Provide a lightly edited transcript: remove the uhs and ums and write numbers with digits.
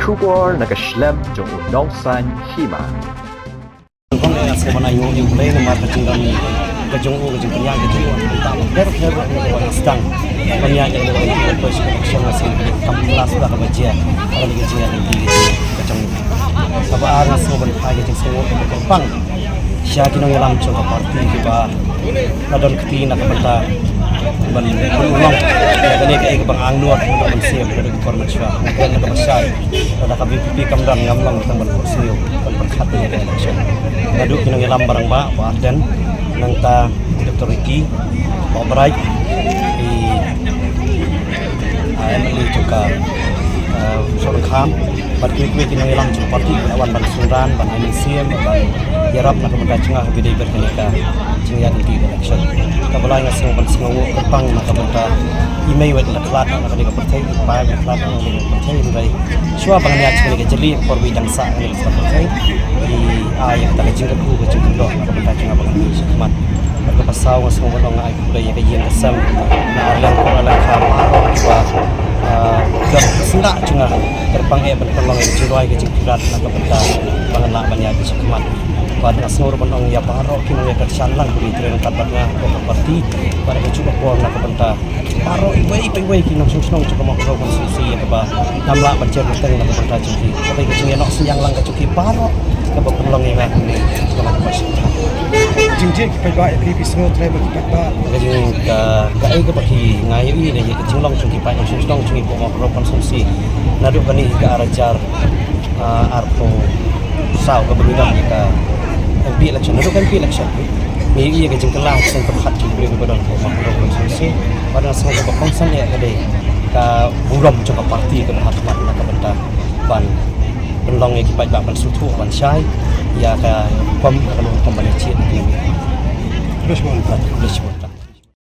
Shubor nakaslem jong unong san hima. Kung ay sa mga yung play na mapachinggan kajong kajong kanya kajong tama pero ang stang kanya yung first connection na sin kamlas da kabajia para kajing ang dili kajong sabaan sa mga kajing sa pang siya kinong yalam sa party diba nadon kitina kabanta balulong kani kay bang ang luar ng siyem ng information kaya na kabasay kada ka BPP kamdan ngamlang tang balursiyo pagkat ni election nadu kinong yalam barang ba warden nang ta Dr. Ricky Albright Emily juga Sorong Kham Pada kinong yalam sa party awan ban sundan ban siyem ban yarap na kabanta cengah bidai berkenika cengah di election kabalay nga sa mga singawo kapang nakabanta imay wet na klat na kanila patay pa na klat na kanila patay ray suwa bang niya kanila jeli for bidang sa kanila sa patay ay taga jingkat ko jingkat do nakabanta cengah bang ni sakmat pagkapasaw nga sa mga nga ay kulay kayen asam na alang ko alang kamaro wa senda cengah terpang e ban pang jiroy ke jingkat nakabanta panganak banyak sakmat pada asnur banong ya paro kinong ya sanlang beri tren kabarnya ke parti pada kecuba por nak benta paro iwei kinong susnong cuba mau pro konsumsi ya ba namla bacer teng nak benta cuci tapi kecing nok siang lang kecuki paro ke pelong ya ni sama pas jingjing ke ba PP semua travel ke ba kecing ka ai ke bagi ngayu ni kecing long cuki pa susnong cuki mau pro konsumsi nadu kani ke arajar arpo sao ke berbeda ka MP election, itu kan MP election. Ini ia kejeng kelah sen terhad cibri kepada makhluk konsumsi. Pada semua kongsan ya kedai ka buram coba parti ke hatamat nak benda ban penlong yang kipai ban sutu ban syai ya ka pom kalau kembali cit ini. Terus